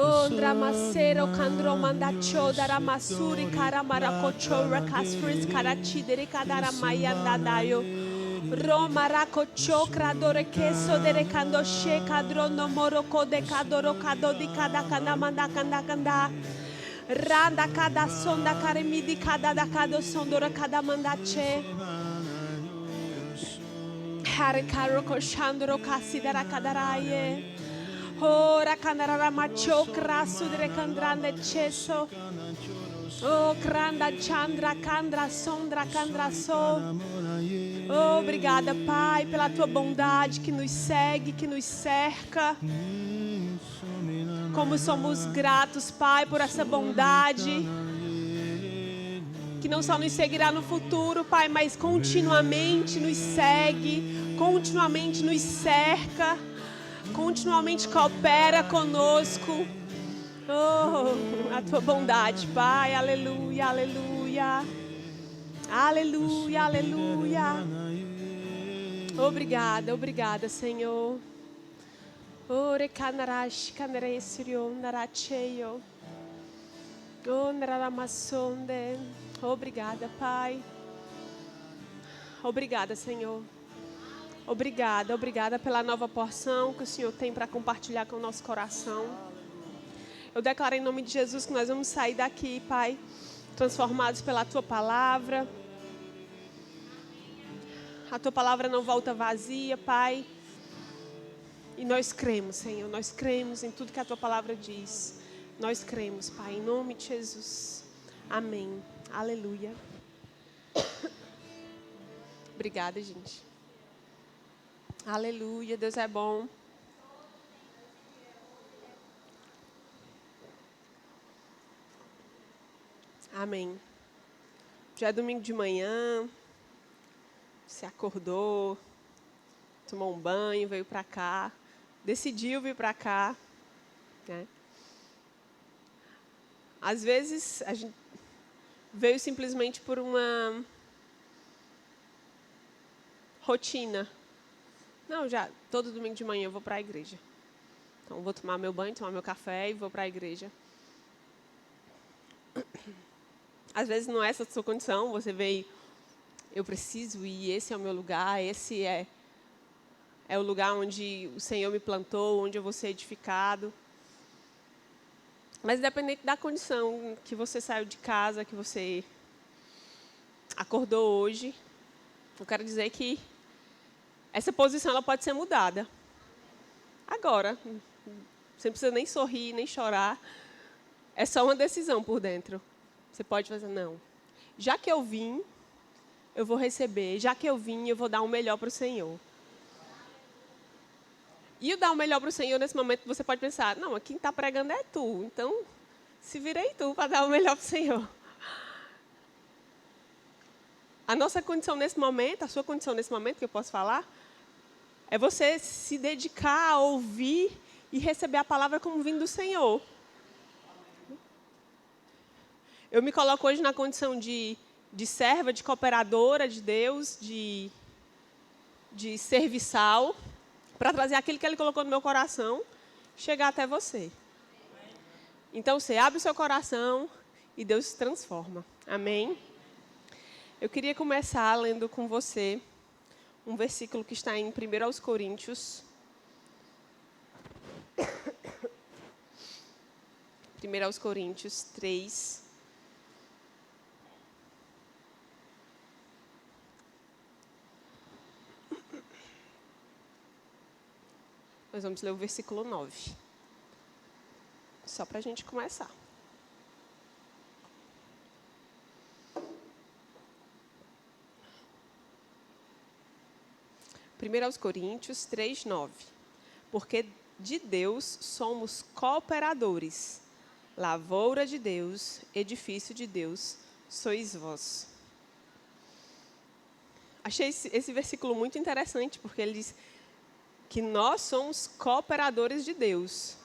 Ondramacero candromandacho daramasuri caramaracocho recasfris carachidere cadaramayandadayo. Roma racocho cradore queso de cando she cadrono moroco de cadoro cado di cada canamanda candacanda. Randa cada sonda caremidi cada da cado sondora cada mandache. Haricaro cochandro casidera cadaraye. Ora candarara macho crasso de candrane cesso. Oh, cranda chandra candra sondra candra so. Oh, obrigada, Pai, pela tua bondade que nos segue, que nos cerca. Como somos gratos, Pai, por essa bondade que não só nos seguirá no futuro, Pai, mas continuamente nos segue, continuamente nos cerca, continuamente coopera conosco. Oh, a tua bondade, Pai, aleluia, aleluia, aleluia, aleluia. Obrigada, obrigada, Senhor. Ore canarash, canaresrio, naracheio. Oh, naramassonde. Obrigada, Pai. Obrigada, Senhor. Obrigada, obrigada pela nova porção que o Senhor tem para compartilhar com o nosso coração. Eu declaro em nome de Jesus que nós vamos sair daqui, Pai, transformados pela Tua palavra. A Tua palavra não volta vazia, Pai. E nós cremos, Senhor, nós cremos em tudo que a Tua palavra diz. Nós cremos, Pai, em nome de Jesus. Amém. Aleluia. Obrigada, gente. Aleluia, Deus é bom. Amém. Já é domingo de manhã. Você acordou, tomou um banho, veio para cá, decidiu vir para cá, né? Às vezes a gente veio simplesmente por uma rotina. Não, já todo domingo de manhã eu vou para a igreja. Então eu vou tomar meu banho, tomar meu café e vou para a igreja. Às vezes não é essa a sua condição, você veio, eu preciso ir, esse é o meu lugar, esse é o lugar onde o Senhor me plantou, onde eu vou ser edificado. Mas independente da condição que você saiu de casa, que você acordou hoje, eu quero dizer que essa posição ela pode ser mudada. Agora, você não precisa nem sorrir, nem chorar. É só uma decisão por dentro. Você pode fazer, não. Já que eu vim, eu vou receber. Já que eu vim, eu vou dar o melhor para o Senhor. E o dar o melhor para o Senhor, nesse momento, você pode pensar, não, quem está pregando é tu. Então, se virei tu para dar o melhor para o Senhor. A nossa condição nesse momento, a sua condição nesse momento, que eu posso falar, é você se dedicar a ouvir e receber a palavra como vindo do Senhor. Eu me coloco hoje na condição de serva, de cooperadora de Deus, de serviçal, para trazer aquilo que Ele colocou no meu coração, chegar até você. Então, você abre o seu coração e Deus se transforma. Amém? Eu queria começar lendo com você um versículo que está em 1 Coríntios. 1 Coríntios 3. Nós vamos ler o versículo 9. Só para a gente começar. Primeiro Coríntios 3, 9. Porque de Deus somos cooperadores, lavoura de Deus, edifício de Deus, sois vós. Achei esse versículo muito interessante, porque ele diz que nós somos cooperadores de Deus.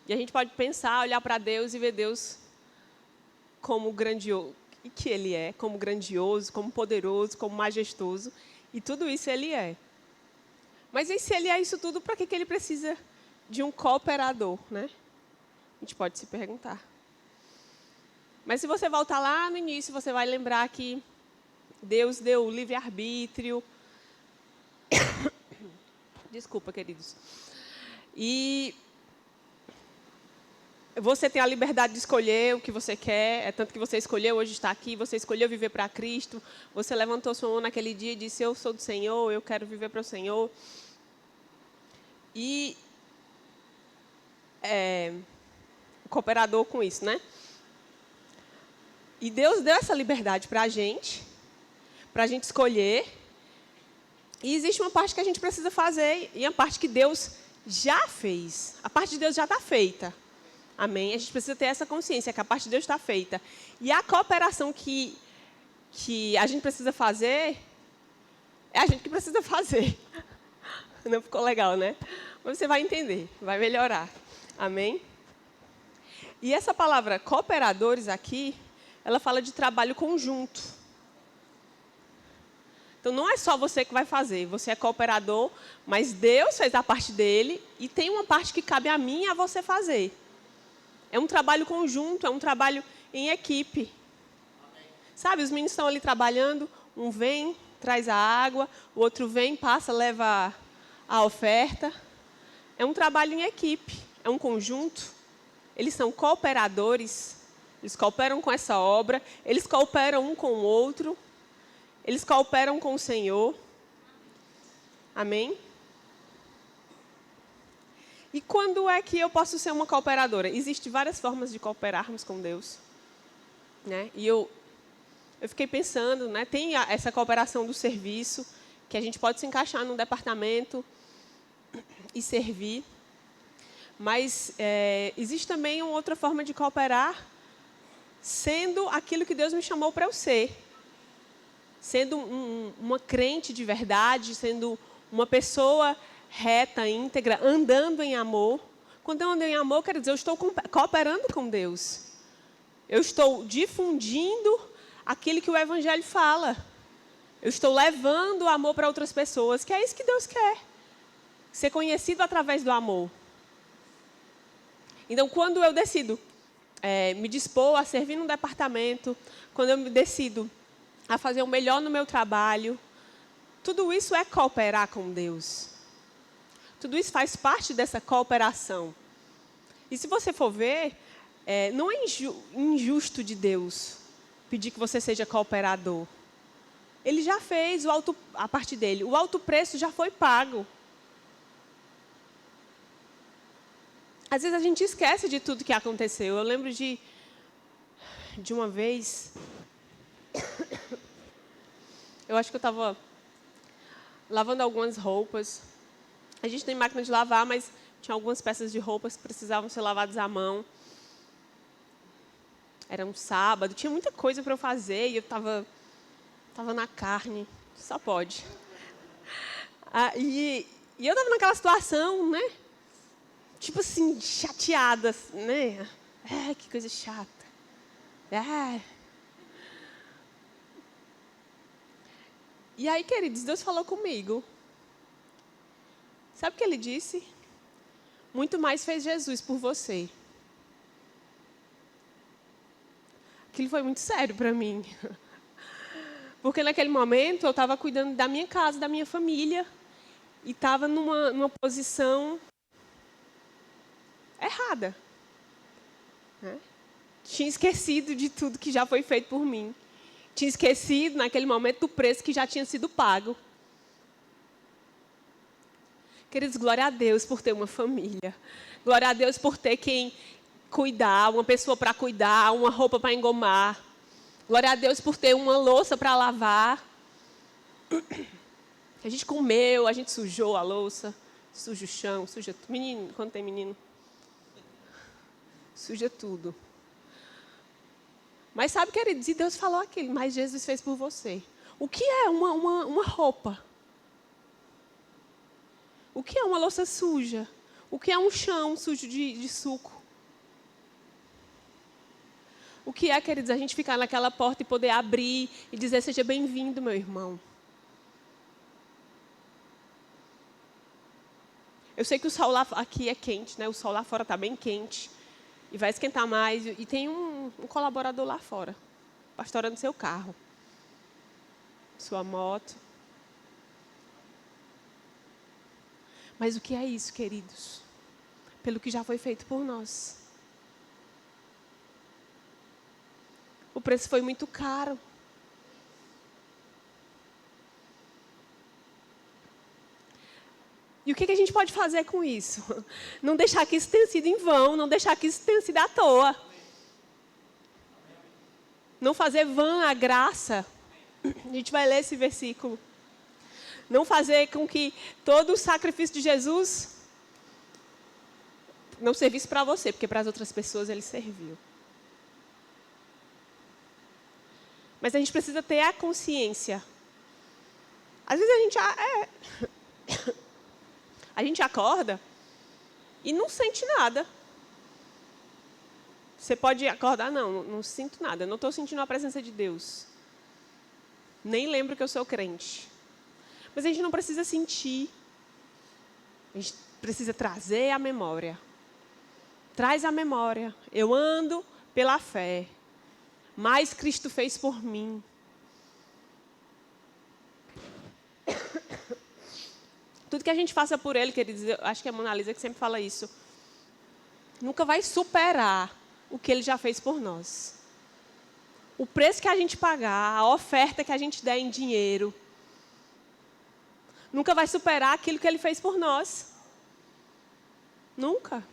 E a gente pode pensar, olhar para Deus e ver Deus como grandioso, e que Ele é, como grandioso, como poderoso, como majestoso. E tudo isso Ele é. Mas e se Ele é isso tudo, para que Ele precisa de um cooperador, né? gente pode se perguntar. Mas se você voltar lá no início, você vai lembrar que Deus deu livre-arbítrio. Desculpa, queridos. E você tem a liberdade de escolher o que você quer. É tanto que você escolheu hoje estar aqui, você escolheu viver para Cristo. Você levantou sua mão naquele dia e disse, eu sou do Senhor, eu quero viver para o Senhor. E cooperador com isso, né? E Deus deu essa liberdade para a gente escolher. E existe uma parte que a gente precisa fazer, e a parte que Deus já fez. A parte de Deus já está feita. Amém? A gente precisa ter essa consciência, que a parte de Deus está feita. E a cooperação que a gente precisa fazer, é a gente que precisa fazer. Não ficou legal, né? Mas você vai entender, vai melhorar. Amém? E essa palavra cooperadores aqui, ela fala de trabalho conjunto. Então, não é só você que vai fazer. Você é cooperador, mas Deus fez a parte dele e tem uma parte que cabe a mim e a você fazer. É um trabalho conjunto, é um trabalho em equipe. Sabe, os meninos estão ali trabalhando, um vem, traz a água, o outro vem, passa, leva a oferta. É um trabalho em equipe, é um conjunto. Eles são cooperadores, eles cooperam com essa obra, eles cooperam um com o outro. Eles cooperam com o Senhor. Amém? E quando é que eu posso ser uma cooperadora? Existem várias formas de cooperarmos com Deus. Né? E eu fiquei pensando, né? Tem essa cooperação do serviço, que a gente pode se encaixar num departamento e servir. Mas existe também uma outra forma de cooperar, sendo aquilo que Deus me chamou para eu ser. Sendo uma crente de verdade, sendo uma pessoa reta, íntegra, andando em amor. Quando eu ando em amor, quer dizer, eu estou cooperando com Deus. Eu estou difundindo aquilo que o Evangelho fala. Eu estou levando o amor para outras pessoas, que é isso que Deus quer. Ser conhecido através do amor. Então, quando eu decido me dispor a servir num departamento, quando eu me decido a fazer o melhor no meu trabalho, tudo isso é cooperar com Deus. Tudo isso faz parte dessa cooperação. E se você for ver, não é injusto de Deus pedir que você seja cooperador. Ele já fez a parte dele. O alto preço já foi pago. Às vezes a gente esquece de tudo que aconteceu. Eu lembro de uma vez... Eu acho que eu estava lavando algumas roupas. A gente tem máquina de lavar, mas tinha algumas peças de roupas que precisavam ser lavadas à mão. Era um sábado, tinha muita coisa para eu fazer e eu estava na carne, só pode. E eu estava naquela situação, né? Tipo assim, chateada, né? Que coisa chata. E aí, queridos, Deus falou comigo. Sabe o que Ele disse? Muito mais fez Jesus por você. Aquilo foi muito sério para mim. Porque naquele momento eu estava cuidando da minha casa, da minha família. E estava numa posição errada. Né? Tinha esquecido de tudo que já foi feito por mim. Tinha esquecido, naquele momento, do preço que já tinha sido pago. Queridos, glória a Deus por ter uma família. Glória a Deus por ter quem cuidar, uma pessoa para cuidar, uma roupa para engomar. Glória a Deus por ter uma louça para lavar. A gente comeu, a gente sujou a louça, suja o chão, suja tudo. Menino, quando tem menino, suja tudo. Mas sabe, queridos, e Deus falou aquilo, mas Jesus fez por você. O que é uma roupa? O que é uma louça suja? O que é um chão sujo de suco? O que é, queridos, a gente ficar naquela porta e poder abrir e dizer, seja bem-vindo, meu irmão. Eu sei que o sol lá aqui é quente, né? O sol lá fora está bem quente. E vai esquentar mais. E tem um colaborador lá fora, pastorando seu carro, sua moto. Mas o que é isso, queridos? Pelo que já foi feito por nós. O preço foi muito caro. E o que a gente pode fazer com isso? Não deixar que isso tenha sido em vão, não deixar que isso tenha sido à toa. Não fazer vã a graça. A gente vai ler esse versículo. Não fazer com que todo o sacrifício de Jesus não servisse para você, porque para as outras pessoas ele serviu. Mas a gente precisa ter a consciência. Às vezes a gente acorda e não sente nada. Você pode acordar, não sinto nada, eu não estou sentindo a presença de Deus. Nem lembro que eu sou crente. Mas a gente não precisa sentir. A gente precisa trazer a memória. Traz a memória. Eu ando pela fé. Mas Cristo fez por mim. Tudo que a gente faça por Ele, queridos, eu acho que é a Mona Lisa que sempre fala isso, nunca vai superar o que Ele já fez por nós. O preço que a gente pagar, a oferta que a gente der em dinheiro, nunca vai superar aquilo que Ele fez por nós. Nunca.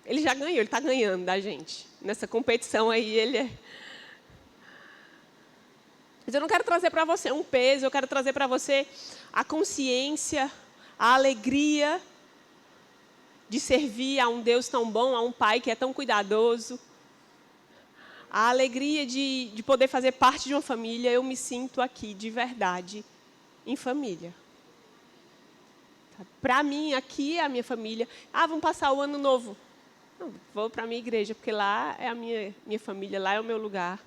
Ele já ganhou, Ele está ganhando da gente. Nessa competição aí, Ele é... Mas eu não quero trazer para você um peso, eu quero trazer para você a consciência, a alegria de servir a um Deus tão bom, a um Pai que é tão cuidadoso. A alegria de poder fazer parte de uma família. Eu me sinto aqui, de verdade, em família. Para mim, aqui é a minha família. Vamos passar o ano novo. Não, vou para a minha igreja, porque lá é a minha família, lá é o meu lugar.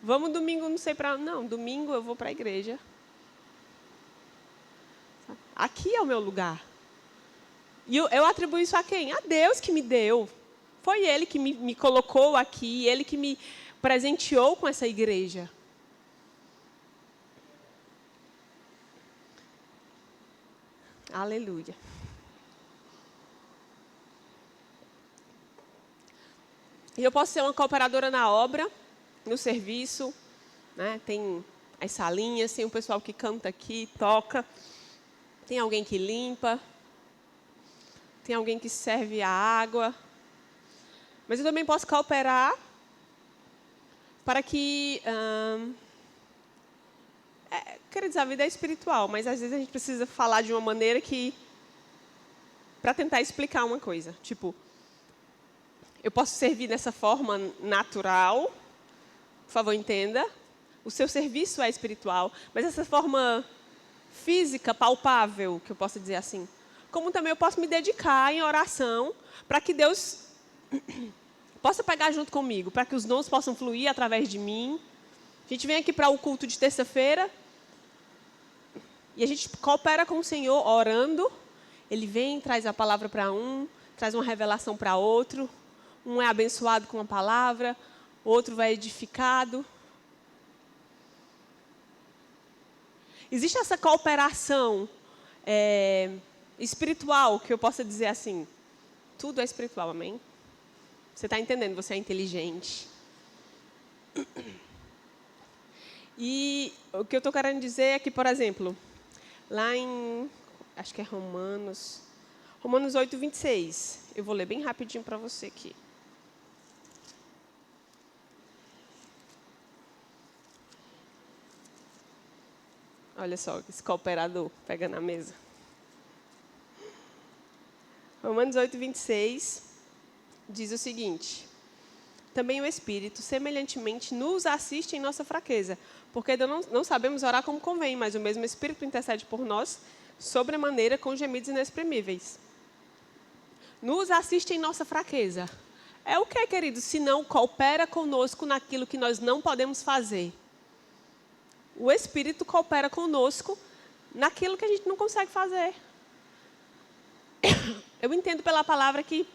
Vamos domingo, não sei para... Não, domingo eu vou para a igreja. Aqui é o meu lugar. E eu atribuo isso a quem? A Deus que me deu. Foi Ele que me colocou aqui, Ele que me presenteou com essa igreja. Aleluia. E eu posso ser uma cooperadora na obra, no serviço, né? Tem as salinhas, tem o pessoal que canta aqui, toca, tem alguém que limpa, tem alguém que serve a água. Mas eu também posso cooperar para que... quero dizer, a vida é espiritual, mas às vezes a gente precisa falar de uma maneira que... para tentar explicar uma coisa. Tipo, eu posso servir dessa forma natural, por favor, entenda. O seu serviço é espiritual, mas essa forma física, palpável, que eu posso dizer assim. Como também eu posso me dedicar em oração para que Deus possa pegar junto comigo, para que os dons possam fluir através de mim. A gente vem aqui para o culto de terça-feira e a gente coopera com o Senhor orando. Ele vem, traz a palavra para um, traz uma revelação para outro. Um é abençoado com a palavra, outro vai edificado. Existe essa cooperação espiritual, que eu possa dizer assim. Tudo é espiritual, amém? Você está entendendo, você é inteligente. E o que eu estou querendo dizer é que, por exemplo, lá em, acho que é Romanos 8, 26. Eu vou ler bem rapidinho para você aqui. Olha só, esse cooperador pegando a mesa. Romanos 8, 26 diz o seguinte: também o Espírito, semelhantemente, nos assiste em nossa fraqueza, porque não sabemos orar como convém, mas o mesmo Espírito intercede por nós, sobremaneira, com gemidos inexprimíveis. Nos assiste em nossa fraqueza. É o que, querido? Se não coopera conosco naquilo que nós não podemos fazer. O Espírito coopera conosco naquilo que a gente não consegue fazer. Eu entendo pela palavra que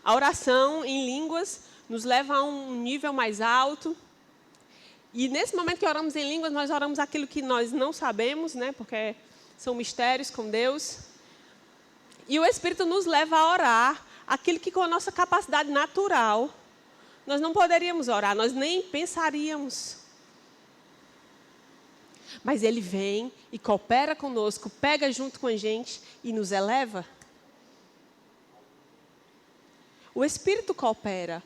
A oração em línguas nos leva a um nível mais alto. E nesse momento que oramos em línguas, nós oramos aquilo que nós não sabemos, né? Porque são mistérios com Deus. E o Espírito nos leva a orar aquilo que com a nossa capacidade natural nós não poderíamos orar, nós nem pensaríamos. Mas Ele vem e coopera conosco, pega junto com a gente e nos eleva. O Espírito coopera.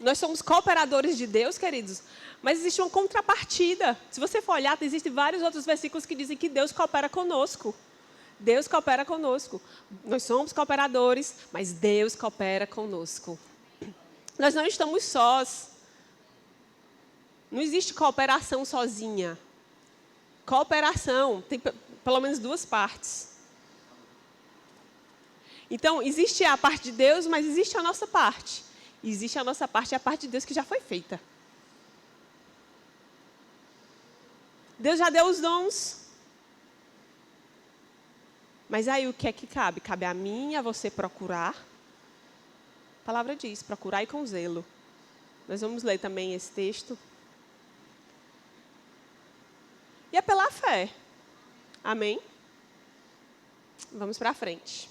Nós somos cooperadores de Deus, queridos, mas existe uma contrapartida. Se você for olhar, existem vários outros versículos que dizem que Deus coopera conosco. Deus coopera conosco. Nós somos cooperadores, mas Deus coopera conosco. Nós não estamos sós. Não existe cooperação sozinha. Cooperação tem pelo menos duas partes. Então, existe a parte de Deus, mas existe a nossa parte. Existe a nossa parte e a parte de Deus que já foi feita. Deus já deu os dons. Mas aí o que é que cabe? Cabe a mim e a você procurar. A palavra diz, procurai com zelo. Nós vamos ler também esse texto. E é pela fé. Amém? Vamos para frente.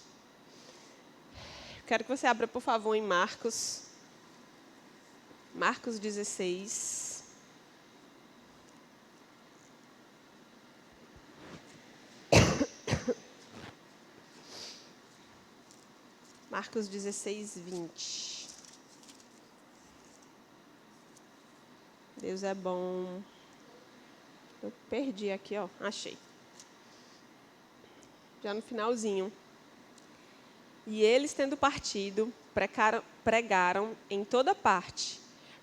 Quero que você abra, por favor, em Marcos. Marcos 16. Marcos 16, 20. Deus é bom. Eu perdi aqui, ó. Achei. Já no finalzinho. E eles, tendo partido, pregaram em toda parte,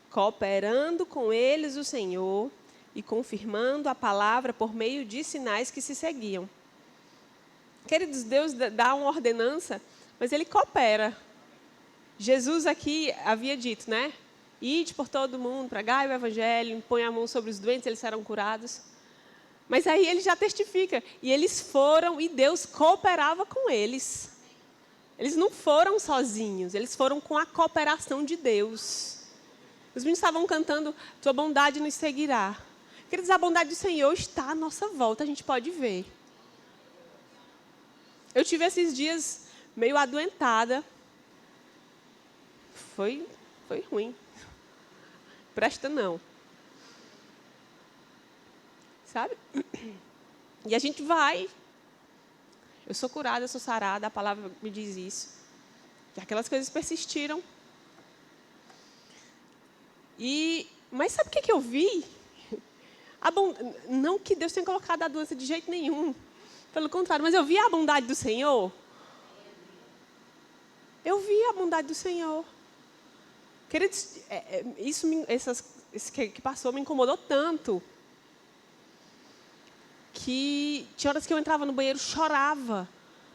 cooperando com eles o Senhor e confirmando a palavra por meio de sinais que se seguiam. Queridos, Deus dá uma ordenança, mas Ele coopera. Jesus aqui havia dito, né? Ide por todo mundo, pregai o evangelho, põe a mão sobre os doentes, eles serão curados. Mas aí Ele já testifica. E eles foram e Deus cooperava com eles. Eles não foram sozinhos, eles foram com a cooperação de Deus. Os meninos estavam cantando, tua bondade nos seguirá. Queridos, a bondade do Senhor está à nossa volta, a gente pode ver. Eu tive esses dias meio adoentada. Foi ruim. Presta não. Sabe? E a gente vai. Eu sou curada, eu sou sarada, a palavra me diz isso. E aquelas coisas persistiram. Mas sabe o que eu vi? Não que Deus tenha colocado a doença de jeito nenhum. Pelo contrário, mas eu vi a bondade do Senhor. Eu vi a bondade do Senhor. Queridos, isso que passou me incomodou tanto. Que tinha horas que eu entrava no banheiro, chorava,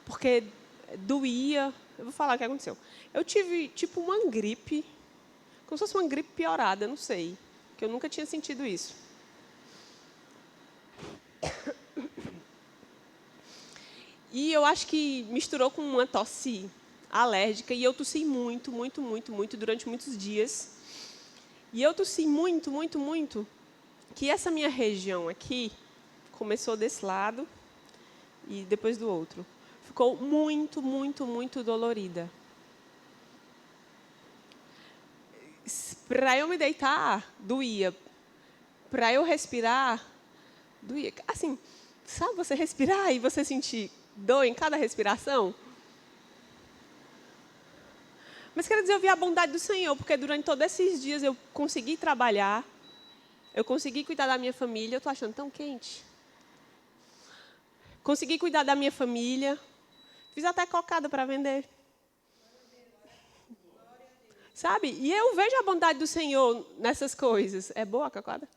porque doía. Eu vou falar o que aconteceu. Eu tive, tipo, uma gripe, como se fosse uma gripe piorada, não sei, que eu nunca tinha sentido isso. E eu acho que misturou com uma tosse alérgica, e eu tossi muito durante muitos dias. E eu tossi muito, que essa minha região aqui começou desse lado e depois do outro. Ficou muito dolorida. Para eu me deitar, doía. Para eu respirar, doía. Assim, sabe você respirar e você sentir dor em cada respiração? Mas quero dizer, eu vi a bondade do Senhor, porque durante todos esses dias eu consegui trabalhar, eu consegui cuidar da minha família. Eu estou achando tão quente. Consegui cuidar da minha família. Fiz até cocada para vender. Sabe? E eu vejo a bondade do Senhor nessas coisas. É boa a cocada?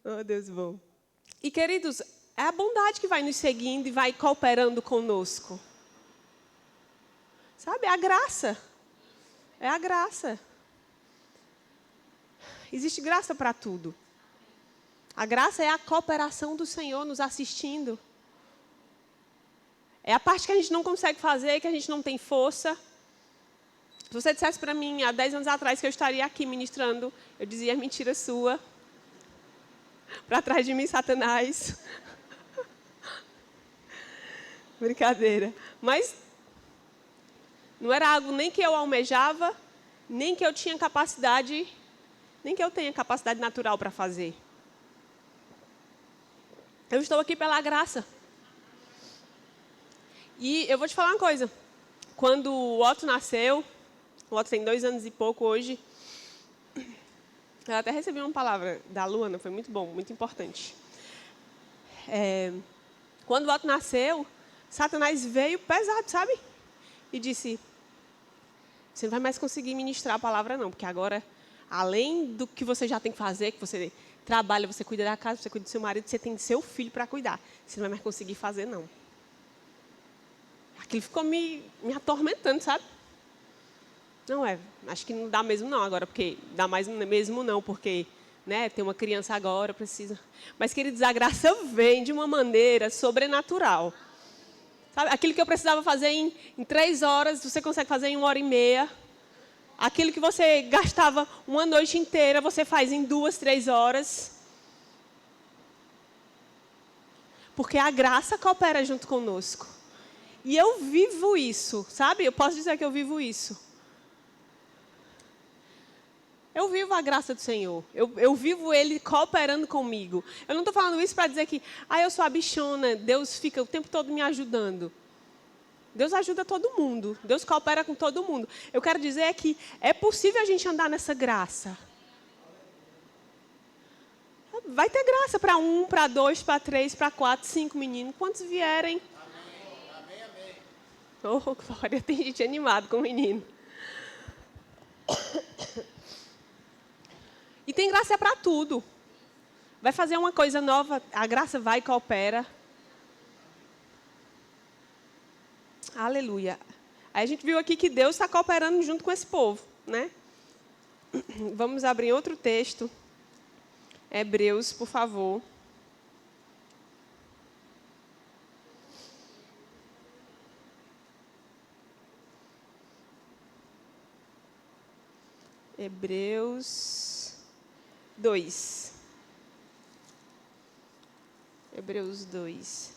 Oh, Deus bom. E, queridos, é a bondade que vai nos seguindo e vai cooperando conosco. Sabe? É a graça. É a graça. Existe graça para tudo. A graça é a cooperação do Senhor nos assistindo. É a parte que a gente não consegue fazer, que a gente não tem força. Se você dissesse para mim, há 10 anos atrás, que eu estaria aqui ministrando, eu dizia, mentira sua. Para trás de mim, Satanás. Brincadeira. Mas não era algo nem que eu almejava, nem que eu tinha capacidade, nem que eu tenha capacidade natural para fazer. Eu estou aqui pela graça. E eu vou te falar uma coisa. Quando o Otto nasceu, o Otto tem 2 anos e pouco hoje, eu até recebi uma palavra da Luana, foi muito bom, muito importante. Quando o Otto nasceu, Satanás veio pesado, sabe? E disse, você não vai mais conseguir ministrar a palavra não, porque agora, além do que você já tem que fazer, que você trabalha, você cuida da casa, você cuida do seu marido, você tem seu filho para cuidar. Você não vai mais conseguir fazer, não. Aquilo ficou me atormentando, sabe? Não acho que não dá mesmo não agora, porque dá mais mesmo não, porque né, tem uma criança agora, precisa. Mas, queridos, a graça vem de uma maneira sobrenatural. Sabe? Aquilo que eu precisava fazer em 3 horas, você consegue fazer em 1h30. Aquilo que você gastava uma noite inteira, você faz em 2, 3 horas. Porque a graça coopera junto conosco. E eu vivo isso, sabe? Eu posso dizer que eu vivo isso. Eu vivo a graça do Senhor. Eu vivo Ele cooperando comigo. Eu não estou falando isso para dizer que eu sou a bichona, Deus fica o tempo todo me ajudando. Deus ajuda todo mundo. Deus coopera com todo mundo. Eu quero dizer que é possível a gente andar nessa graça. Vai ter graça para 1, para 2, para 3, para 4, 5 meninos. Quantos vierem? Amém, amém. Oh, glória, tem gente animada com o menino. E tem graça para tudo. Vai fazer uma coisa nova, a graça vai e coopera. Aleluia. Aí a gente viu aqui que Deus está cooperando junto com esse povo, né? Vamos abrir outro texto. Hebreus, por favor. Hebreus 2. Hebreus 2.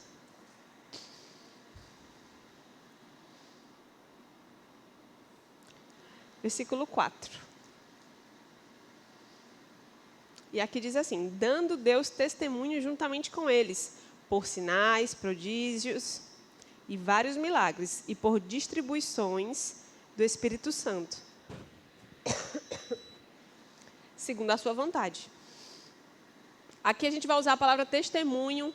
Versículo 4. E aqui diz assim: dando Deus testemunho juntamente com eles, por sinais, prodígios e vários milagres, e por distribuições do Espírito Santo, segundo a sua vontade. Aqui a gente vai usar a palavra testemunho,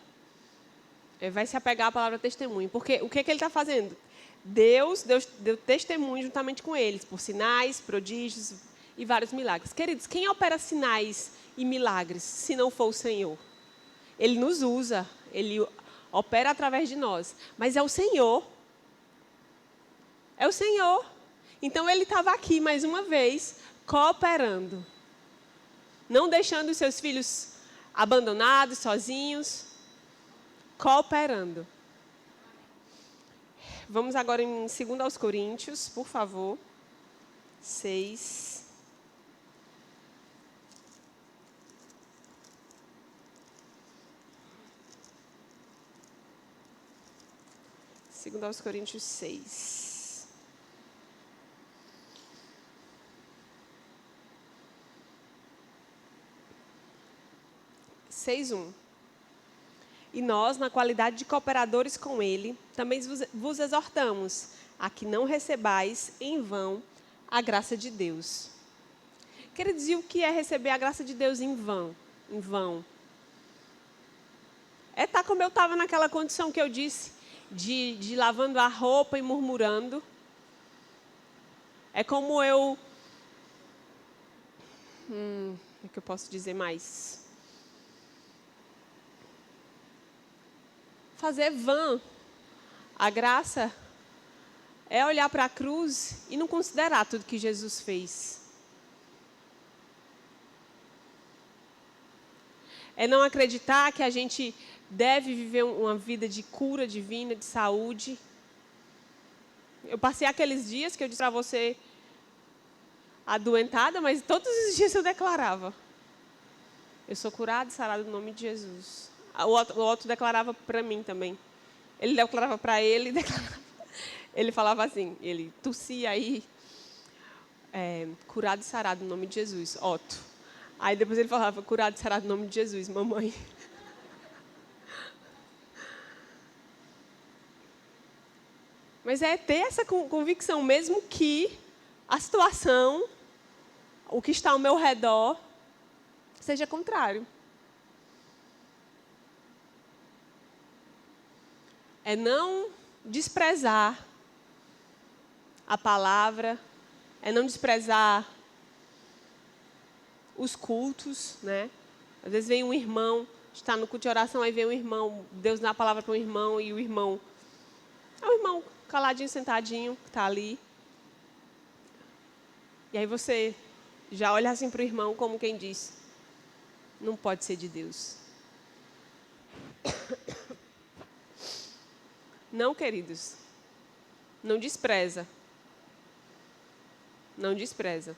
vai se apegar à palavra testemunho, porque o que ele está fazendo? Deus deu testemunho juntamente com eles, por sinais, prodígios e vários milagres. Queridos, quem opera sinais e milagres, se não for o Senhor? Ele nos usa, Ele opera através de nós, mas é o Senhor. É o Senhor. Então, Ele estava aqui, mais uma vez, cooperando. Não deixando os seus filhos abandonados, sozinhos, cooperando. Vamos agora em 2 Coríntios, por favor. 6. Segundo aos Coríntios 6. E nós, na qualidade de cooperadores com Ele, também vos exortamos a que não recebais em vão a graça de Deus. Queridos, e o que é receber a graça de Deus em vão? Em vão. É estar como eu estava naquela condição que eu disse, de lavando a roupa e murmurando. É como eu... o que eu posso dizer mais? Fazer vã a graça é olhar para a cruz e não considerar tudo que Jesus fez. É não acreditar que a gente deve viver uma vida de cura divina, de saúde. Eu passei aqueles dias que eu disse para você, adoentada, mas todos os dias eu declarava: eu sou curado e sarado no nome de Jesus. O outro declarava para mim também. Ele declarava para ele, ele falava assim, ele tossia aí, curado e sarado no nome de Jesus, Otto. Aí depois ele falava, curado e sarado no nome de Jesus, mamãe. Mas é ter essa convicção mesmo que a situação, o que está ao meu redor, seja contrário. É não desprezar a palavra, é não desprezar os cultos, né? Às vezes vem um irmão, está no culto de oração, aí vem um irmão, Deus dá a palavra para um irmão, e o irmão é um irmão caladinho, sentadinho, que está ali. E aí você já olha assim para o irmão como quem diz, não pode ser de Deus. Não, queridos, não despreza. Não despreza.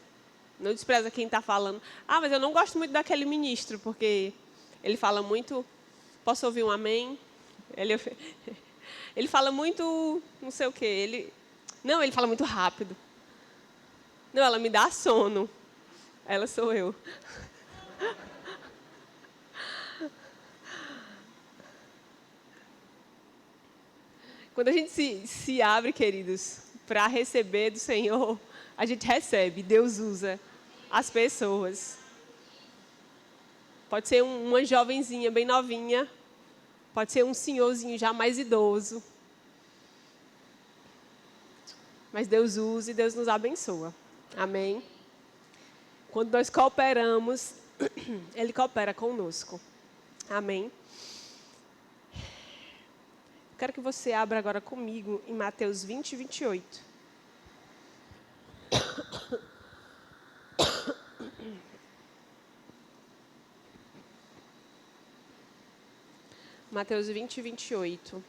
Não despreza quem está falando. Ah, mas eu não gosto muito daquele ministro, porque ele fala muito... Posso ouvir um amém? Ele fala muito... não sei o quê. Não, ele fala muito rápido. Não, ela me dá sono. Ela sou eu. Quando a gente se abre, queridos, para receber do Senhor, a gente recebe. Deus usa as pessoas. Pode ser uma jovenzinha bem novinha. Pode ser um senhorzinho já mais idoso. Mas Deus usa e Deus nos abençoa. Amém? Quando nós cooperamos, Ele coopera conosco. Amém? Quero que você abra agora comigo em Mateus 20, 28. Mateus 20, 28.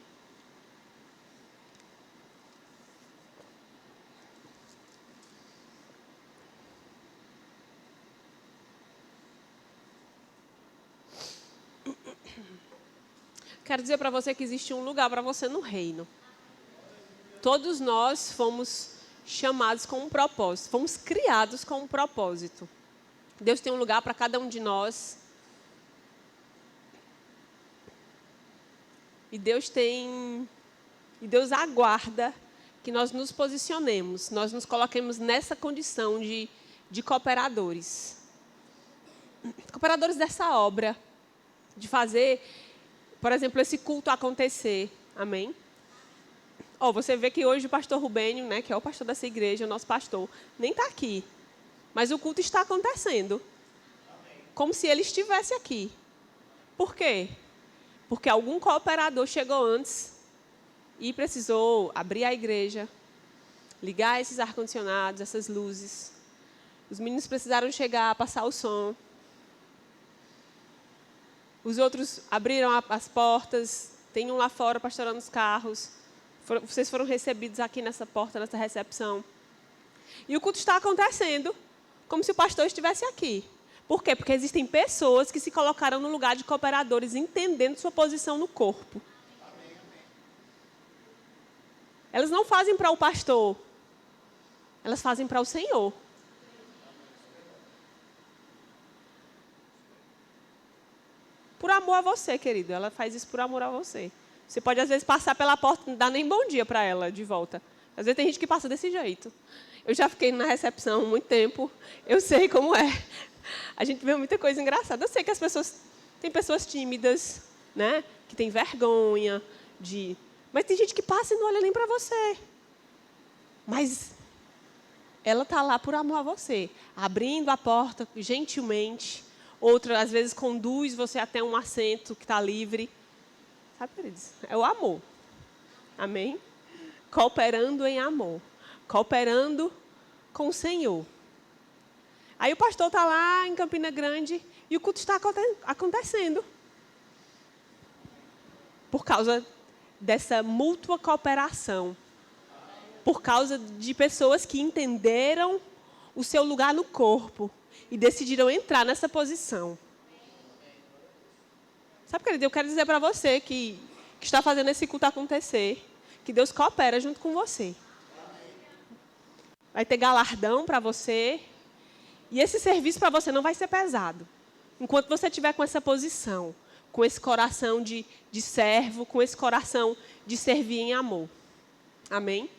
Quero dizer para você que existe um lugar para você no reino. Todos nós fomos chamados com um propósito, fomos criados com um propósito. Deus tem um lugar para cada um de nós. E Deus aguarda que nós nos posicionemos, nós nos coloquemos nessa condição de cooperadores. Cooperadores dessa obra, de fazer, por exemplo, esse culto acontecer. Amém? Você vê que hoje o pastor Rubênio, né, que é o pastor dessa igreja, o nosso pastor, nem está aqui. Mas o culto está acontecendo. Como se ele estivesse aqui. Por quê? Porque algum cooperador chegou antes e precisou abrir a igreja, ligar esses ar-condicionados, essas luzes. Os meninos precisaram chegar, passar o som. Os outros abriram as portas, tem um lá fora pastorando os carros. Vocês foram recebidos aqui nessa porta, nessa recepção. E o culto está acontecendo como se o pastor estivesse aqui. Por quê? Porque existem pessoas que se colocaram no lugar de cooperadores, entendendo sua posição no corpo. Elas não fazem para o pastor, elas fazem para o Senhor. Por amor a você, querido. Ela faz isso por amor a você. Você pode, às vezes, passar pela porta e não dar nem bom dia para ela de volta. Às vezes tem gente que passa desse jeito. Eu já fiquei na recepção há muito tempo. Eu sei como é. A gente vê muita coisa engraçada. Eu sei que tem pessoas tímidas, né? Que tem vergonha Mas tem gente que passa e não olha nem para você. Mas ela está lá por amor a você. Abrindo a porta gentilmente. Outra, às vezes, conduz você até um assento que está livre. Sabe, queridos? É o amor. Amém? Cooperando em amor. Cooperando com o Senhor. Aí o pastor está lá em Campina Grande, E o culto está acontecendo. Por causa dessa mútua cooperação. Por causa de pessoas que entenderam o seu lugar no corpo e decidiram entrar nessa posição. Sabe, querido, eu quero dizer para você que está fazendo esse culto acontecer, que Deus coopera junto com você. Vai ter galardão para você. E esse serviço para você não vai ser pesado. Enquanto você estiver com essa posição, com esse coração de servo, com esse coração de servir em amor. Amém?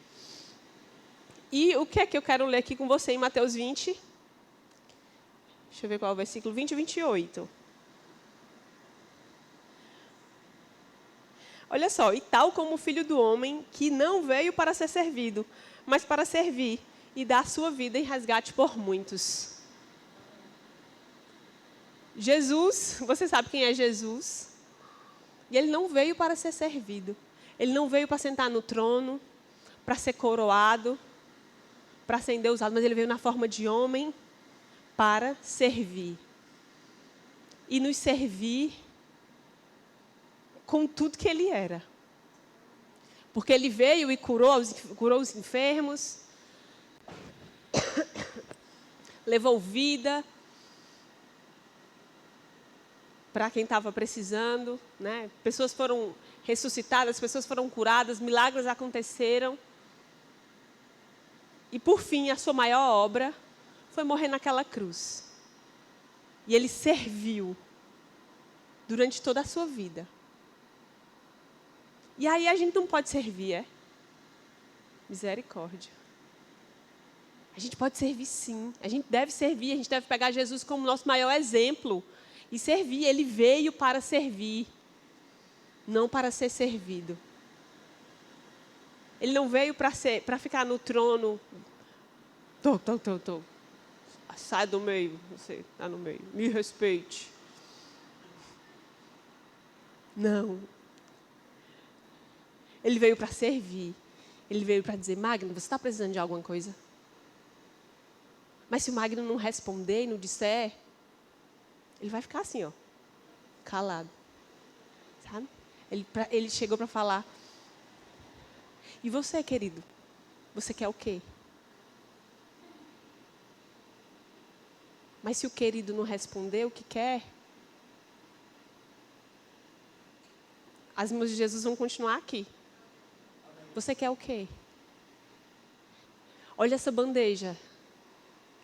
E o que é que eu quero ler aqui com você em Mateus 20? Deixa eu ver qual é o versículo. 20 e 28. Olha só. E tal como o Filho do Homem, que não veio para ser servido, mas para servir e dar sua vida em resgate por muitos. Jesus, você sabe quem é Jesus? E ele não veio para ser servido. Ele não veio para sentar no trono, para ser coroado, para ser endeusado, mas ele veio na forma de homem para servir. E nos servir com tudo que ele era. Porque ele veio e curou os enfermos, levou vida para quem estava precisando, né? Pessoas foram ressuscitadas, pessoas foram curadas, milagres aconteceram. E, por fim, a sua maior obra foi morrer naquela cruz. E ele serviu durante toda a sua vida. E aí a gente não pode servir, é? Misericórdia. A gente pode servir sim. A gente deve servir, a gente deve pegar Jesus como nosso maior exemplo. E servir. Ele veio para servir, não para ser servido. Ele não veio para ficar no trono. Tô. Sai do meio, você está no meio. Me respeite. Não. Ele veio para servir. Ele veio para dizer, Magno, você está precisando de alguma coisa? Mas se o Magno não responder e não disser, ele vai ficar assim, ó, calado. Sabe? Ele chegou para falar. E você, querido? Você quer o quê? Mas se o querido não responder o que quer, as mãos de Jesus vão continuar aqui. Você quer o quê? Olha essa bandeja.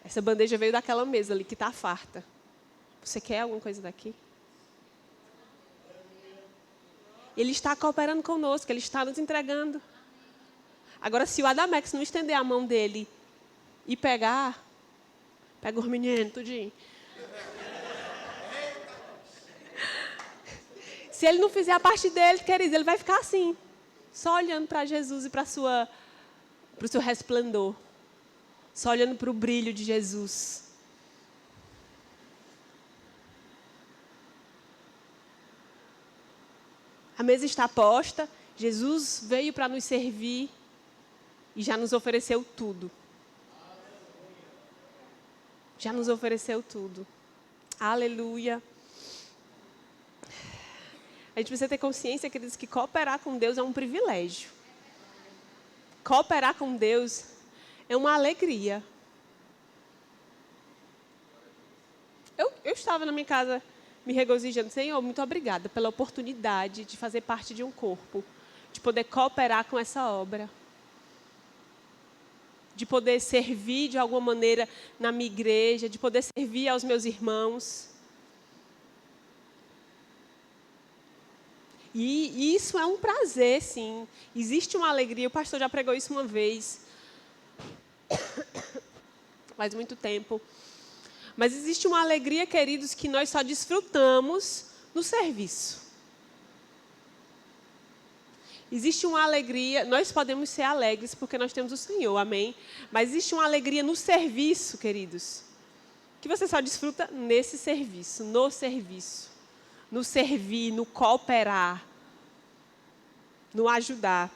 Essa bandeja veio daquela mesa ali que está farta. Você quer alguma coisa daqui? Ele está cooperando conosco, ele está nos entregando. Agora, se o Adamex não estender a mão dele e pegar, pega os meninos, tudinho. Se ele não fizer a parte dele, querido, ele vai ficar assim, só olhando para Jesus e para o seu resplendor. Só olhando para o brilho de Jesus. A mesa está posta, Jesus veio para nos servir e já nos ofereceu tudo. Já nos ofereceu tudo. Aleluia. A gente precisa ter consciência, queridos, que cooperar com Deus é um privilégio. Cooperar com Deus é uma alegria. Eu estava na minha casa me regozijando. Senhor, muito obrigada pela oportunidade de fazer parte de um corpo, de poder cooperar com essa obra, de poder servir de alguma maneira na minha igreja, de poder servir aos meus irmãos. E isso é um prazer, sim. Existe uma alegria, o pastor já pregou isso uma vez, faz muito tempo. Mas existe uma alegria, queridos, que nós só desfrutamos no serviço. Existe uma alegria, nós podemos ser alegres porque nós temos o Senhor, amém? Mas existe uma alegria no serviço, queridos, que você só desfruta nesse serviço, no serviço. No servir, no cooperar, no ajudar.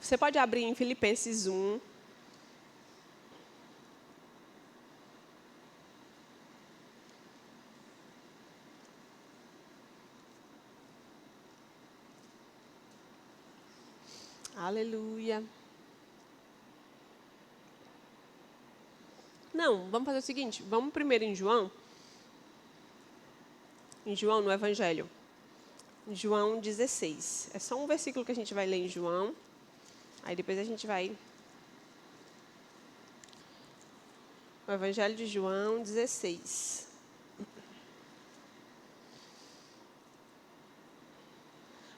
Você pode abrir em Filipenses 1. Aleluia. Não, vamos fazer o seguinte. Vamos primeiro em João. Em João, no Evangelho. João 16. É só um versículo que a gente vai ler em João. Aí depois a gente vai... O Evangelho de João 16.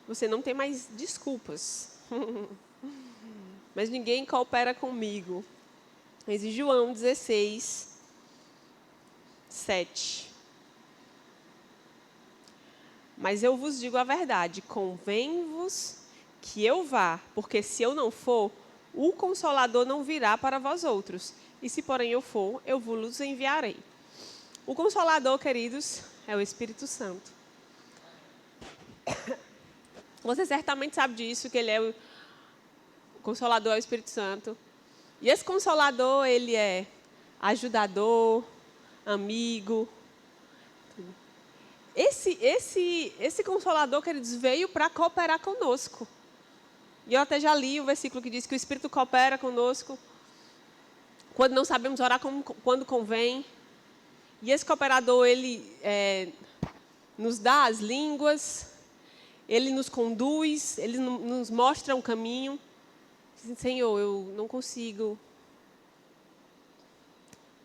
Você não tem mais desculpas. Mas ninguém coopera comigo. Mas em João 16, 7. Mas eu vos digo a verdade, convém-vos que eu vá, porque se eu não for, o Consolador não virá para vós outros. E se, porém, eu for, eu vos enviarei. O Consolador, queridos, é o Espírito Santo. Você certamente sabe disso, que ele é o Consolador, é o Espírito Santo. E esse Consolador, ele é ajudador, amigo. Esse Consolador, queridos, veio para cooperar conosco. E eu até já li o versículo que diz que o Espírito coopera conosco quando não sabemos orar quando convém. E esse cooperador, ele nos dá as línguas, ele nos conduz, ele nos mostra um caminho. Senhor, eu não consigo.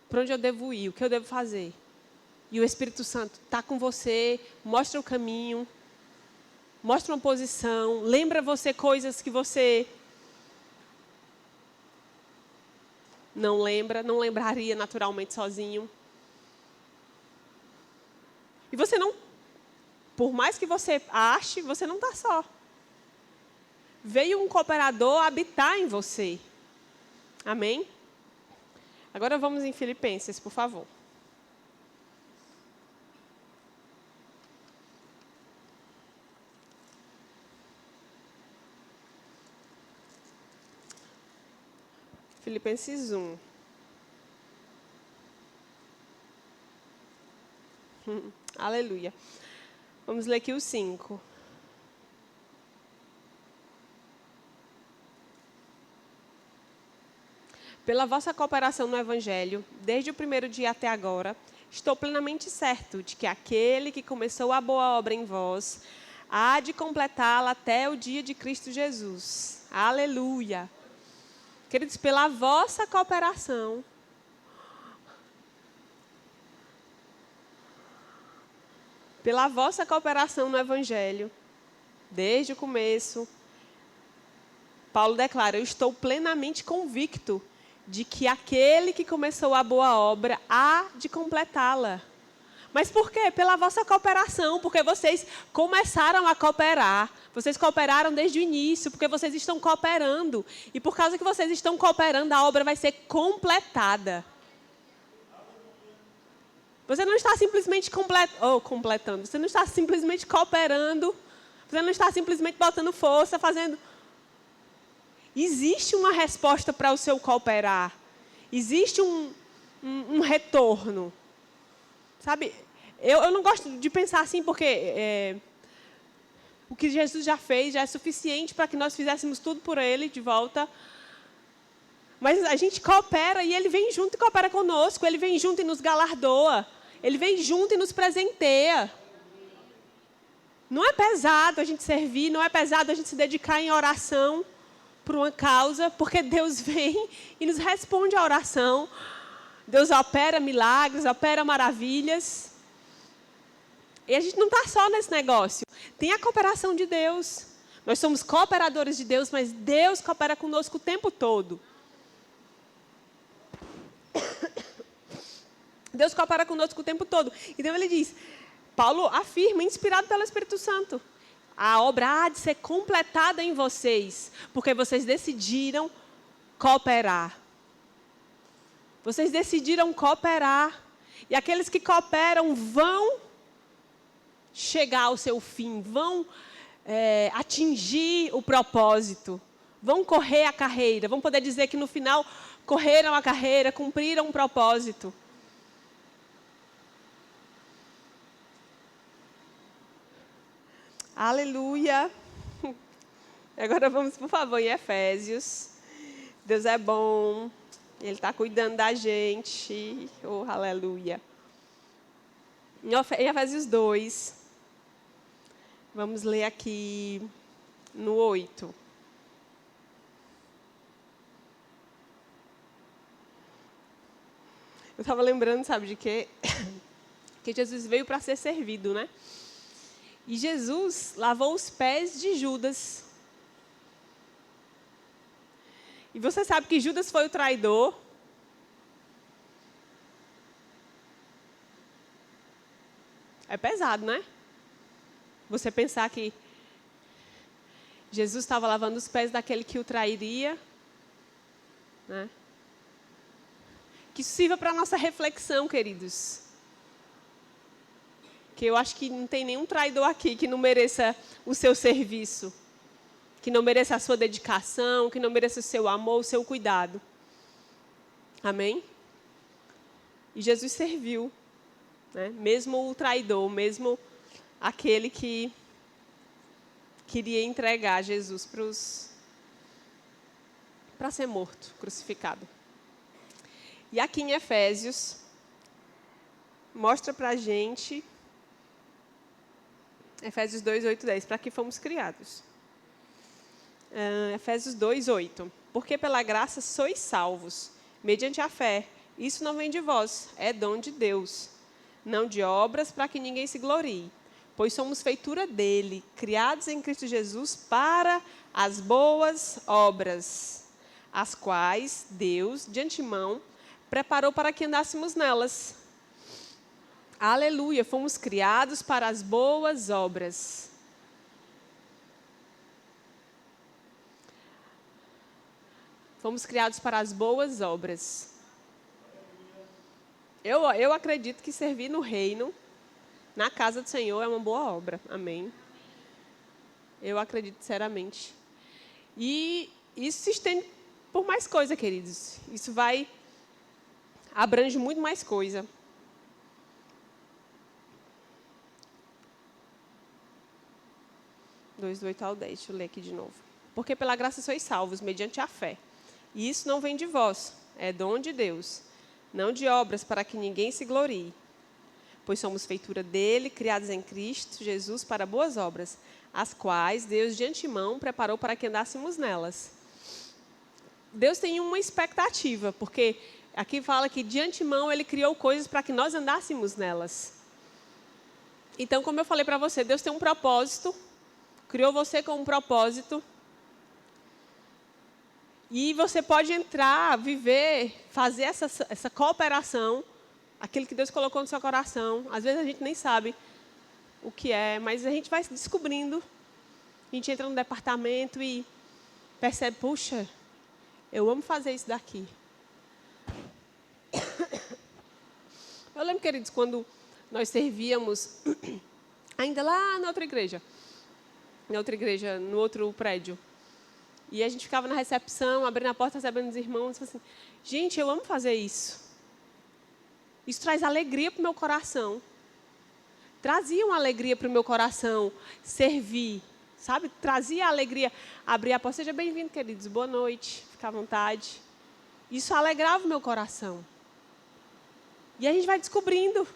Para onde eu devo ir? O que eu devo fazer? E o Espírito Santo está com você, mostra o caminho, mostra uma posição, lembra você coisas que você não lembraria naturalmente sozinho. E você não, por mais que você ache, você não está só. Veio um cooperador habitar em você. Amém? Agora vamos em Filipenses, por favor. Filipenses 1. Aleluia. Vamos ler aqui o 5. Pela vossa cooperação no Evangelho, desde o primeiro dia até agora, estou plenamente certo de que aquele que começou a boa obra em vós, há de completá-la até o dia de Cristo Jesus. Aleluia. Queridos, pela vossa cooperação, no Evangelho, desde o começo, Paulo declara, eu estou plenamente convicto de que aquele que começou a boa obra há de completá-la. Mas por quê? Pela vossa cooperação, porque vocês começaram a cooperar. Vocês cooperaram desde o início, porque vocês estão cooperando. E por causa que vocês estão cooperando, a obra vai ser completada. Você não está simplesmente completando, você não está simplesmente cooperando, você não está simplesmente botando força, fazendo... Existe uma resposta para o seu cooperar. Existe um retorno. Sabe, eu não gosto de pensar assim, porque o que Jesus já fez já é suficiente para que nós fizéssemos tudo por Ele de volta. Mas a gente coopera e Ele vem junto e coopera conosco. Ele vem junto e nos galardoa. Ele vem junto e nos presenteia. Não é pesado a gente servir, não é pesado a gente se dedicar em oração por uma causa, porque Deus vem e nos responde à oração. Deus opera milagres, opera maravilhas. E a gente não está só nesse negócio. Tem a cooperação de Deus. Nós somos cooperadores de Deus, mas Deus coopera conosco o tempo todo. Deus coopera conosco o tempo todo. Então ele diz, Paulo afirma, inspirado pelo Espírito Santo, a obra há de ser completada em vocês, porque vocês decidiram cooperar. Vocês decidiram cooperar. E aqueles que cooperam vão chegar ao seu fim, vão atingir o propósito, vão correr a carreira, vão poder dizer que no final correram a carreira, cumpriram um propósito. Aleluia. Agora vamos, por favor, em Efésios. Deus é bom. Ele está cuidando da gente. Oh, aleluia. Em Efésios 2. Vamos ler aqui no 8. Eu estava lembrando, sabe de quê? Que Jesus veio para ser servido, né? E Jesus lavou os pés de Judas. E você sabe que Judas foi o traidor. É pesado, né? Você pensar que Jesus estava lavando os pés daquele que o trairia, né? Que isso sirva para a nossa reflexão, queridos. Que eu acho que não tem nenhum traidor aqui que não mereça o seu serviço, que não mereça a sua dedicação, que não mereça o seu amor, o seu cuidado. Amém? E Jesus serviu, né? Mesmo o traidor, mesmo aquele que queria entregar Jesus para ser morto, crucificado. E aqui em Efésios, mostra para a gente, Efésios 2, 8, 10, para que fomos criados. Efésios 2, 8. Porque pela graça sois salvos, mediante a fé. Isso não vem de vós, é dom de Deus. Não de obras, para que ninguém se glorie. Pois somos feitura dele, criados em Cristo Jesus para as boas obras, as quais Deus, de antemão, preparou para que andássemos nelas. Aleluia, fomos criados para as boas obras. Fomos criados para as boas obras. Eu acredito que servir no reino, na casa do Senhor, é uma boa obra. Amém. Eu acredito sinceramente. E isso se estende por mais coisa, queridos. Isso abrange muito mais coisa. Do 8 ao 10, deixa eu ler aqui de novo. Porque pela graça sois salvos, mediante a fé. E isso não vem de vós, é dom de Deus. Não de obras, para que ninguém se glorie. Pois somos feitura dele, criados em Cristo Jesus para boas obras, as quais Deus de antemão preparou para que andássemos nelas. Deus tem uma expectativa, porque aqui fala que de antemão Ele criou coisas para que nós andássemos nelas. Então, como eu falei para você, Deus tem um propósito, criou você com um propósito, e você pode entrar, viver, fazer essa cooperação, aquilo que Deus colocou no seu coração. Às vezes a gente nem sabe o que é, mas a gente vai descobrindo. A gente entra no departamento e percebe, puxa, eu amo fazer isso daqui. Eu lembro, queridos, quando nós servíamos, ainda lá na outra igreja, no outro prédio, e a gente ficava na recepção, abrindo a porta, recebendo os irmãos, e assim, gente, eu amo fazer isso. Isso traz alegria para o meu coração. Trazia uma alegria para o meu coração servir, sabe? Trazia alegria, abrir a porta. Seja bem-vindo, queridos, boa noite, fica à vontade. Isso alegrava o meu coração. E a gente vai descobrindo.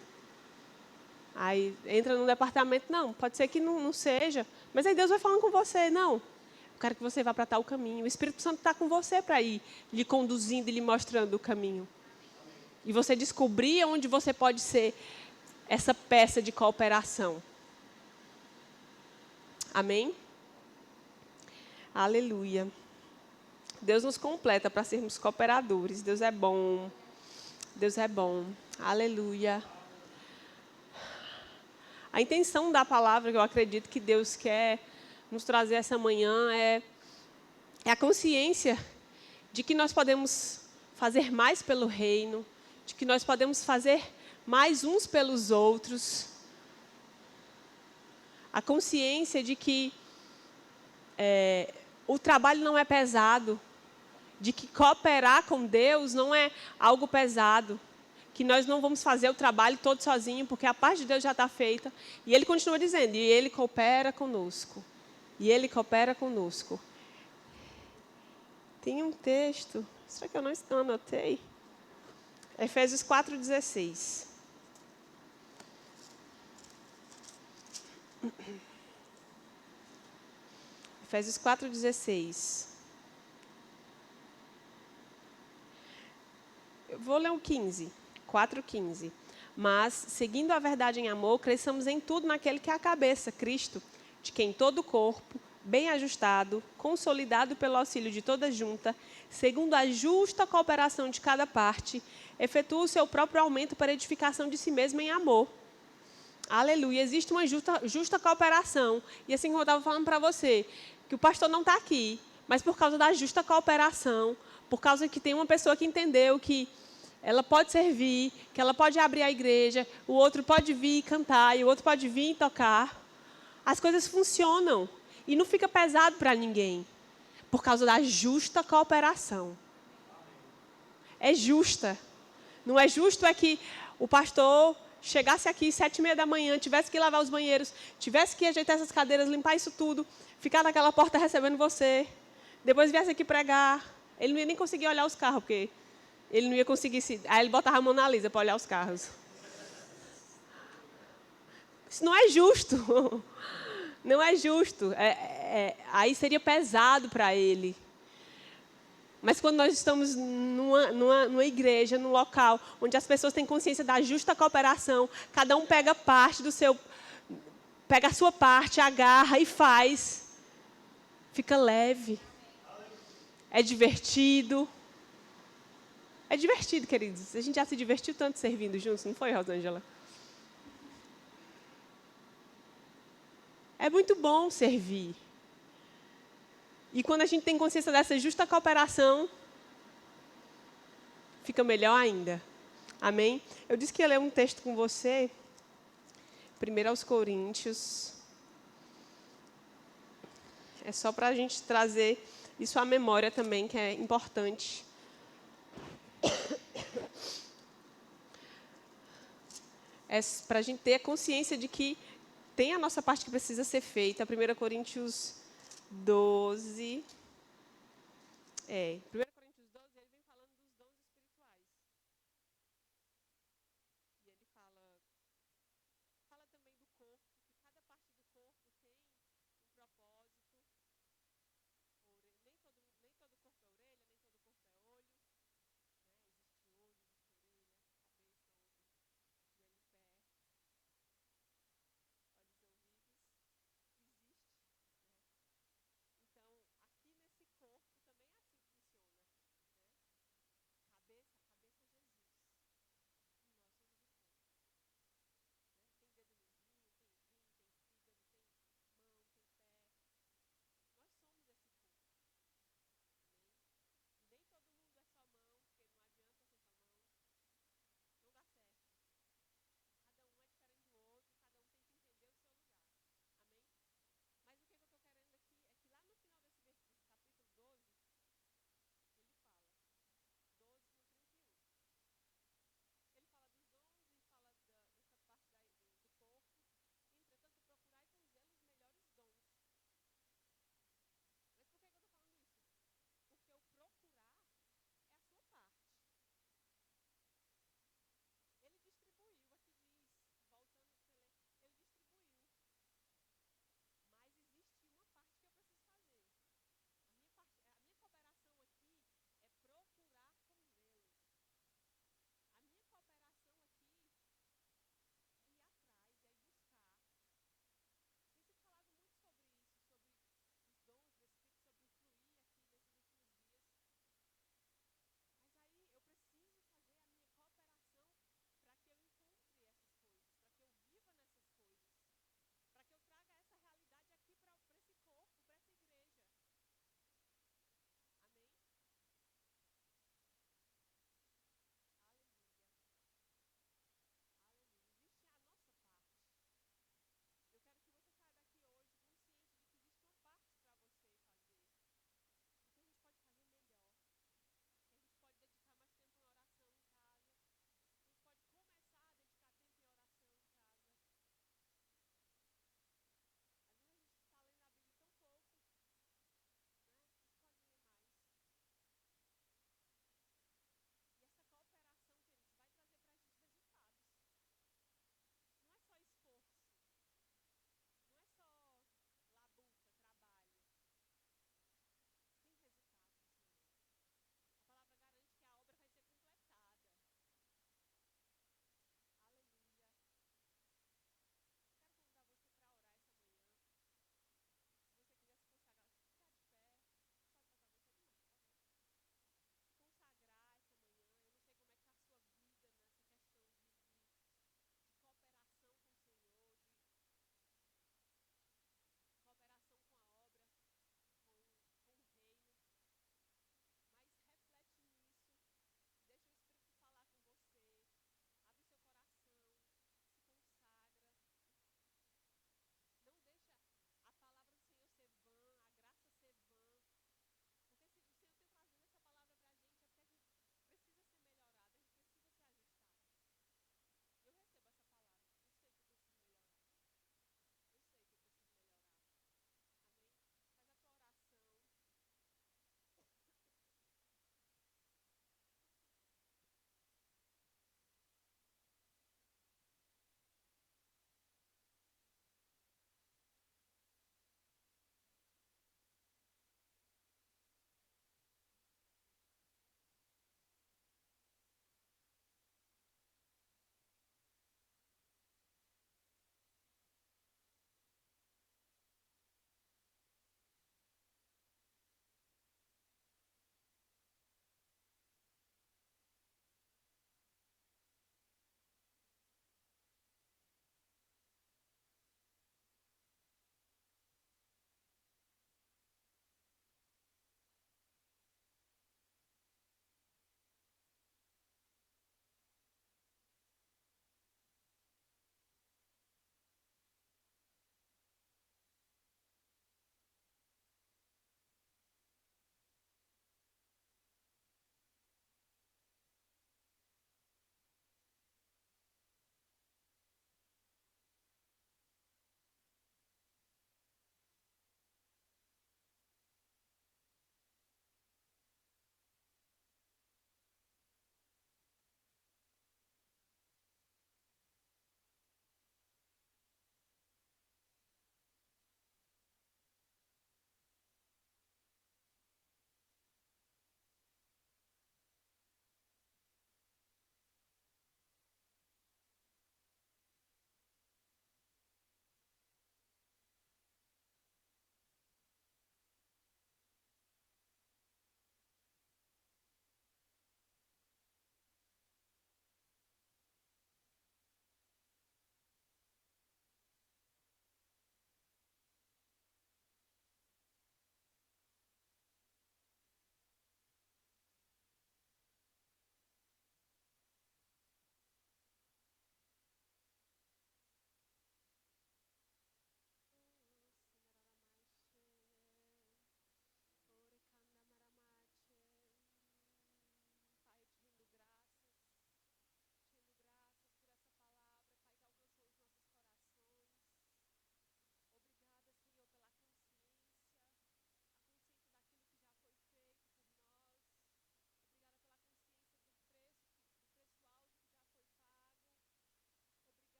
Aí entra no departamento, não, pode ser que não seja, mas aí Deus vai falando com você, não, eu quero que você vá para tal caminho. O Espírito Santo está com você para ir lhe conduzindo e lhe mostrando o caminho. E você descobrir onde você pode ser essa peça de cooperação. Amém? Aleluia. Deus nos completa para sermos cooperadores. Deus é bom. Deus é bom. Aleluia. A intenção da palavra que eu acredito que Deus quer nos trazer essa manhã é a consciência de que nós podemos fazer mais pelo reino, de que nós podemos fazer mais uns pelos outros. A consciência de que o trabalho não é pesado, de que cooperar com Deus não é algo pesado, que nós não vamos fazer o trabalho todo sozinho, porque a parte de Deus já está feita. E ele continua dizendo, e ele coopera conosco. E ele coopera conosco. Tem um texto, será que eu não anotei? Efésios 4,16. Efésios 4,16. Eu vou ler o 15. 4,15. Mas, seguindo a verdade em amor, cresçamos em tudo naquele que é a cabeça, Cristo, de quem todo o corpo, bem ajustado, consolidado pelo auxílio de toda junta, segundo a justa cooperação de cada parte, efetua o seu próprio aumento para a edificação de si mesmo em amor. Aleluia. Existe uma justa cooperação. E assim como eu estava falando para você, que o pastor não está aqui, mas por causa da justa cooperação, por causa que tem uma pessoa que entendeu que ela pode servir, que ela pode abrir a igreja, o outro pode vir cantar, e o outro pode vir tocar. As coisas funcionam. E não fica pesado para ninguém. Por causa da justa cooperação. É justa. Não é justo é que o pastor chegasse aqui 7h30 da manhã, tivesse que lavar os banheiros, tivesse que ajeitar essas cadeiras, limpar isso tudo, ficar naquela porta recebendo você, depois viesse aqui pregar. Ele não ia nem conseguir olhar os carros, porque ele não ia conseguir se... Aí ele botava a Mona Lisa para olhar os carros. Isso não é justo. Não é justo. Aí seria pesado para ele. Mas quando nós estamos numa igreja, num local, onde as pessoas têm consciência da justa cooperação, cada um pega parte do seu... Pega a sua parte, agarra e faz. Fica leve. É divertido. É divertido, queridos. A gente já se divertiu tanto servindo juntos, não foi, Rosângela? É muito bom servir. E quando a gente tem consciência dessa justa cooperação, fica melhor ainda. Amém? Eu disse que ia ler um texto com você. 1 aos Coríntios. É só para a gente trazer isso à memória também, que é importante. É para a gente ter a consciência de que tem a nossa parte que precisa ser feita. 1 Coríntios 12. 1